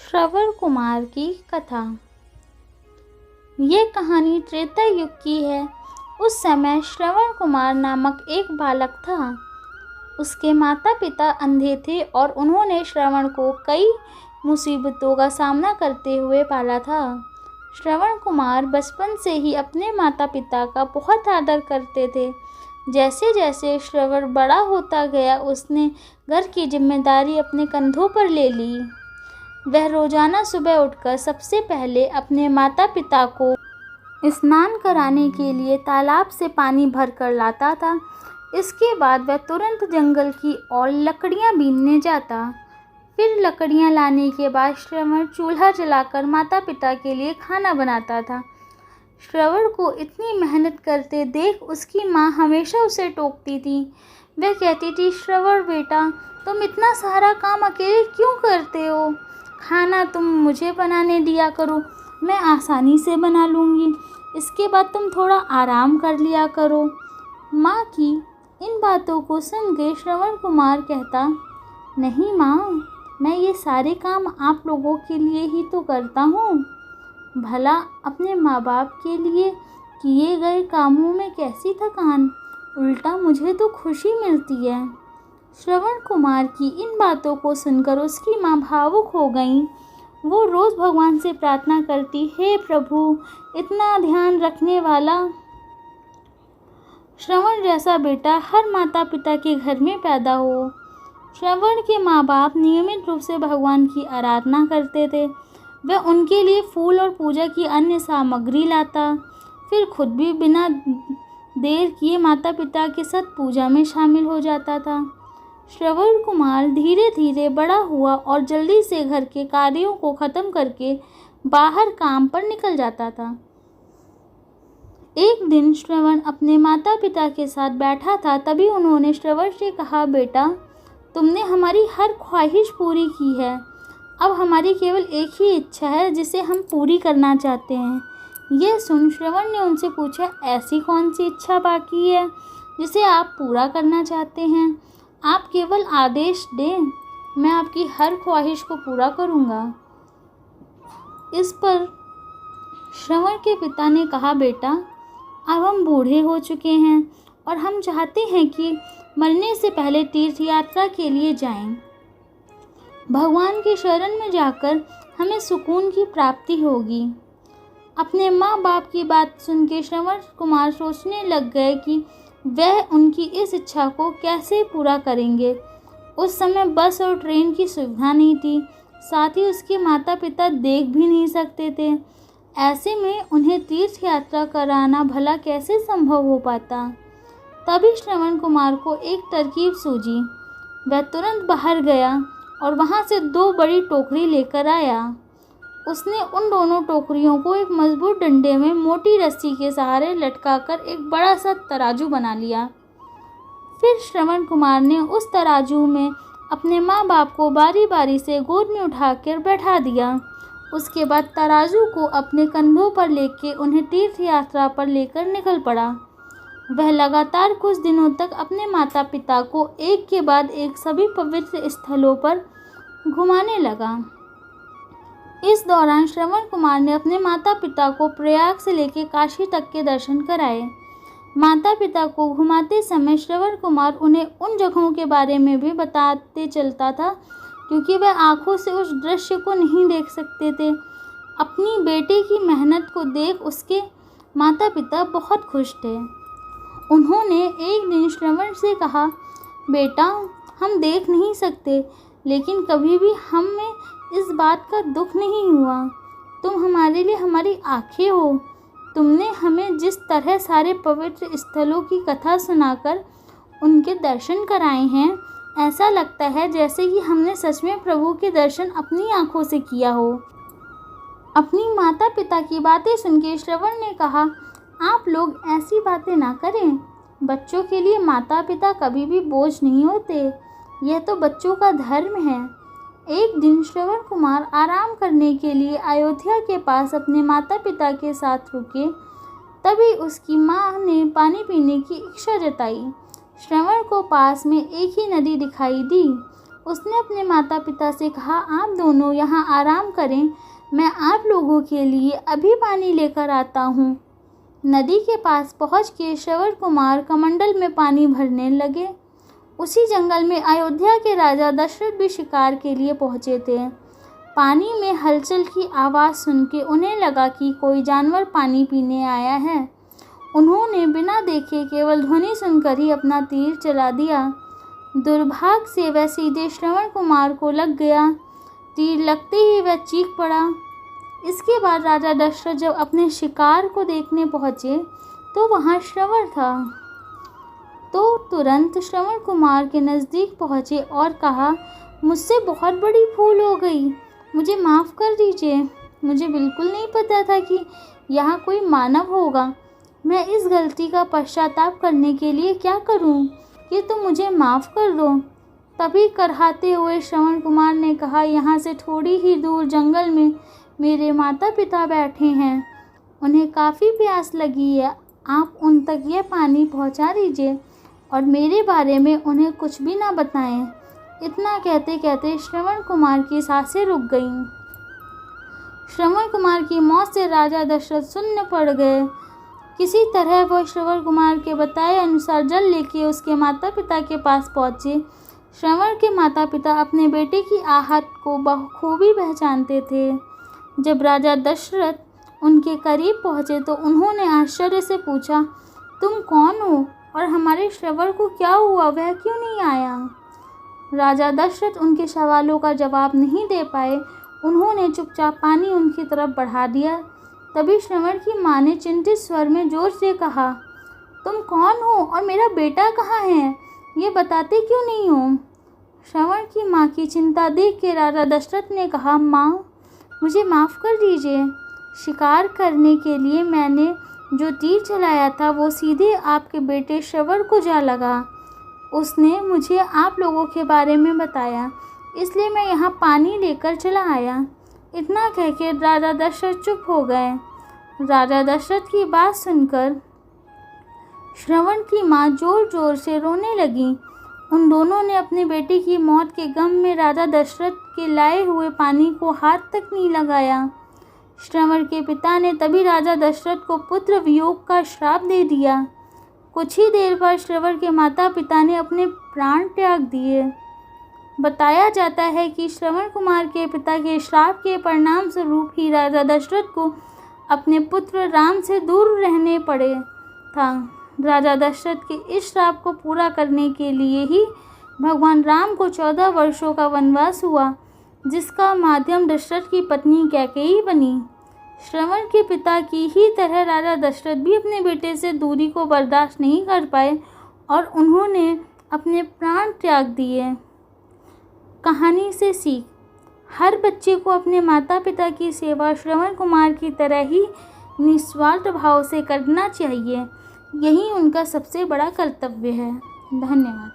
श्रवण कुमार की कथा। ये कहानी त्रेता युग की है। उस समय श्रवण कुमार नामक एक बालक था। उसके माता पिता अंधे थे और उन्होंने श्रवण को कई मुसीबतों का सामना करते हुए पाला था। श्रवण कुमार बचपन से ही अपने माता पिता का बहुत आदर करते थे। जैसे जैसे श्रवण बड़ा होता गया, उसने घर की जिम्मेदारी अपने कंधों पर ले ली। वह रोजाना सुबह उठकर सबसे पहले अपने माता पिता को स्नान कराने के लिए तालाब से पानी भर कर लाता था। इसके बाद वह तुरंत जंगल की ओर लकड़ियां बीनने जाता। फिर लकड़ियां लाने के बाद श्रवण चूल्हा जलाकर माता पिता के लिए खाना बनाता था। श्रवण को इतनी मेहनत करते देख उसकी माँ हमेशा उसे टोकती थी। वह कहती थी, श्रवण बेटा, तुम इतना सारा काम अकेले क्यों करते हो? खाना तुम मुझे बनाने दिया करो, मैं आसानी से बना लूँगी। इसके बाद तुम थोड़ा आराम कर लिया करो। माँ की इन बातों को सुन के श्रवण कुमार कहता, नहीं माँ, मैं ये सारे काम आप लोगों के लिए ही तो करता हूँ। भला अपने माँ बाप के लिए किए गए कामों में कैसी थकान, उल्टा मुझे तो खुशी मिलती है। श्रवण कुमार की इन बातों को सुनकर उसकी माँ भावुक हो गई। वो रोज़ भगवान से प्रार्थना करती, हे प्रभु, इतना ध्यान रखने वाला श्रवण जैसा बेटा हर माता पिता के घर में पैदा हो। श्रवण के माँ बाप नियमित रूप से भगवान की आराधना करते थे। वह उनके लिए फूल और पूजा की अन्य सामग्री लाता, फिर खुद भी बिना देर किए माता पिता के साथ पूजा में शामिल हो जाता था। श्रवण कुमार धीरे धीरे बड़ा हुआ और जल्दी से घर के कार्यों को ख़त्म करके बाहर काम पर निकल जाता था। एक दिन श्रवण अपने माता पिता के साथ बैठा था। तभी उन्होंने श्रवण से कहा, बेटा, तुमने हमारी हर ख्वाहिश पूरी की है। अब हमारी केवल एक ही इच्छा है जिसे हम पूरी करना चाहते हैं। यह सुन श्रवण ने उनसे पूछा, ऐसी कौन सी इच्छा बाकी है जिसे आप पूरा करना चाहते हैं? आप केवल आदेश दें, मैं आपकी हर ख्वाहिश को पूरा करूंगा। इस पर श्रवण के पिता ने कहा, बेटा, अब हम बूढ़े हो चुके हैं और हम चाहते हैं कि मरने से पहले तीर्थ यात्रा के लिए जाएं। भगवान की शरण में जाकर हमें सुकून की प्राप्ति होगी। अपने माँ बाप की बात सुन के श्रवण कुमार सोचने लग गए कि वह उनकी इस इच्छा को कैसे पूरा करेंगे। उस समय बस और ट्रेन की सुविधा नहीं थी, साथ ही उसके माता पिता देख भी नहीं सकते थे। ऐसे में उन्हें तीर्थ यात्रा कराना भला कैसे संभव हो पाता। तभी श्रवण कुमार को एक तरकीब सूझी। वह तुरंत बाहर गया और वहाँ से 2 बड़ी टोकरी लेकर आया। उसने उन दोनों टोकरियों को एक मजबूत डंडे में मोटी रस्सी के सहारे लटकाकर एक बड़ा सा तराजू बना लिया। फिर श्रवण कुमार ने उस तराजू में अपने माँ बाप को बारी बारी से गोद में उठाकर बैठा दिया। उसके बाद तराजू को अपने कंधों पर लेकर उन्हें तीर्थ यात्रा पर लेकर निकल पड़ा। वह लगातार कुछ दिनों तक अपने माता पिता को एक के बाद एक सभी पवित्र स्थलों पर घुमाने लगा। इस दौरान श्रवण कुमार ने अपने माता पिता को प्रयाग से लेकर काशी तक के दर्शन कराए। माता पिता को घुमाते समय श्रवण कुमार उन्हें उन जगहों के बारे में भी बताते चलता था, क्योंकि वह आंखों से उस दृश्य को नहीं देख सकते थे। अपनी बेटे की मेहनत को देख उसके माता पिता बहुत खुश थे। उन्होंने एक दिन श्रवण से कहा, बेटा, हम देख नहीं सकते, लेकिन कभी भी हमें इस बात का दुख नहीं हुआ। तुम हमारे लिए हमारी आँखें हो। तुमने हमें जिस तरह सारे पवित्र स्थलों की कथा सुनाकर उनके दर्शन कराए हैं, ऐसा लगता है जैसे कि हमने सच में प्रभु के दर्शन अपनी आँखों से किया हो। अपनी माता पिता की बातें सुन के श्रवण ने कहा, आप लोग ऐसी बातें ना करें। बच्चों के लिए माता पिता कभी भी बोझ नहीं होते। यह तो बच्चों का धर्म है। एक दिन श्रवण कुमार आराम करने के लिए अयोध्या के पास अपने माता पिता के साथ रुके। तभी उसकी माँ ने पानी पीने की इच्छा जताई। श्रवण को पास में एक ही नदी दिखाई दी। उसने अपने माता पिता से कहा, आप दोनों यहाँ आराम करें, मैं आप लोगों के लिए अभी पानी लेकर आता हूँ। नदी के पास पहुँच के श्रवण कुमार कमंडल में पानी भरने लगे। उसी जंगल में अयोध्या के राजा दशरथ भी शिकार के लिए पहुँचे थे। पानी में हलचल की आवाज़ सुन के उन्हें लगा कि कोई जानवर पानी पीने आया है। उन्होंने बिना देखे केवल ध्वनि सुनकर ही अपना तीर चला दिया। दुर्भाग्य से वह सीधे श्रवण कुमार को लग गया। तीर लगते ही वह चीख पड़ा। इसके बाद राजा दशरथ जब अपने शिकार को देखने पहुँचे तो वहाँ श्रवण था। तो तुरंत श्रवण कुमार के नज़दीक पहुँचे और कहा, मुझसे बहुत बड़ी भूल हो गई, मुझे माफ़ कर दीजिए। मुझे बिल्कुल नहीं पता था कि यहाँ कोई मानव होगा। मैं इस गलती का पश्चाताप करने के लिए क्या करूँ कि तुम मुझे माफ़ कर दो। तभी कराहते हुए श्रवण कुमार ने कहा, यहाँ से थोड़ी ही दूर जंगल में मेरे माता पिता बैठे हैं, उन्हें काफ़ी प्यास लगी है, आप उन तक यह पानी पहुँचा दीजिए और मेरे बारे में उन्हें कुछ भी ना बताएं। इतना कहते कहते श्रवण कुमार की सांसें रुक गईं। श्रवण कुमार की मौत से राजा दशरथ सुन्न पड़ गए। किसी तरह वह श्रवण कुमार के बताए अनुसार जल लेके उसके माता पिता के पास पहुँचे। श्रवण के माता पिता अपने बेटे की आहट को बखूबी पहचानते थे। जब राजा दशरथ उनके करीब पहुँचे तो उन्होंने आश्चर्य से पूछा, तुम कौन हो और हमारे श्रवण को क्या हुआ, वह क्यों नहीं आया? राजा दशरथ उनके सवालों का जवाब नहीं दे पाए। उन्होंने चुपचाप पानी उनकी तरफ बढ़ा दिया। तभी श्रवण की माँ ने चिंतित स्वर में जोर से कहा, तुम कौन हो और मेरा बेटा कहाँ है, ये बताते क्यों नहीं हो? श्रवण की माँ की चिंता देख के राजा दशरथ ने कहा, माँ मुझे माफ़ कर दीजिए। शिकार करने के लिए मैंने जो तीर चलाया था वो सीधे आपके बेटे श्रवण को जा लगा। उसने मुझे आप लोगों के बारे में बताया, इसलिए मैं यहाँ पानी लेकर चला आया। इतना कहकर राजा दशरथ चुप हो गए। राजा दशरथ की बात सुनकर श्रवण की माँ जोर जोर से रोने लगी। उन दोनों ने अपने बेटे की मौत के गम में राजा दशरथ के लाए हुए पानी को हाथ तक नहीं लगाया। श्रवण के पिता ने तभी राजा दशरथ को पुत्र वियोग का श्राप दे दिया। कुछ ही देर बाद श्रवण के माता पिता ने अपने प्राण त्याग दिए। बताया जाता है कि श्रवण कुमार के पिता के श्राप के परिणाम स्वरूप ही राजा दशरथ को अपने पुत्र राम से दूर रहने पड़े था। राजा दशरथ के इस श्राप को पूरा करने के लिए ही भगवान राम को 14 वर्षों का वनवास हुआ, जिसका माध्यम दशरथ की पत्नी कैकेयी बनी। श्रवण के पिता की ही तरह राजा दशरथ भी अपने बेटे से दूरी को बर्दाश्त नहीं कर पाए और उन्होंने अपने प्राण त्याग दिए। कहानी से सीख, हर बच्चे को अपने माता पिता की सेवा श्रवण कुमार की तरह ही निस्वार्थ भाव से करना चाहिए। यही उनका सबसे बड़ा कर्तव्य है। धन्यवाद।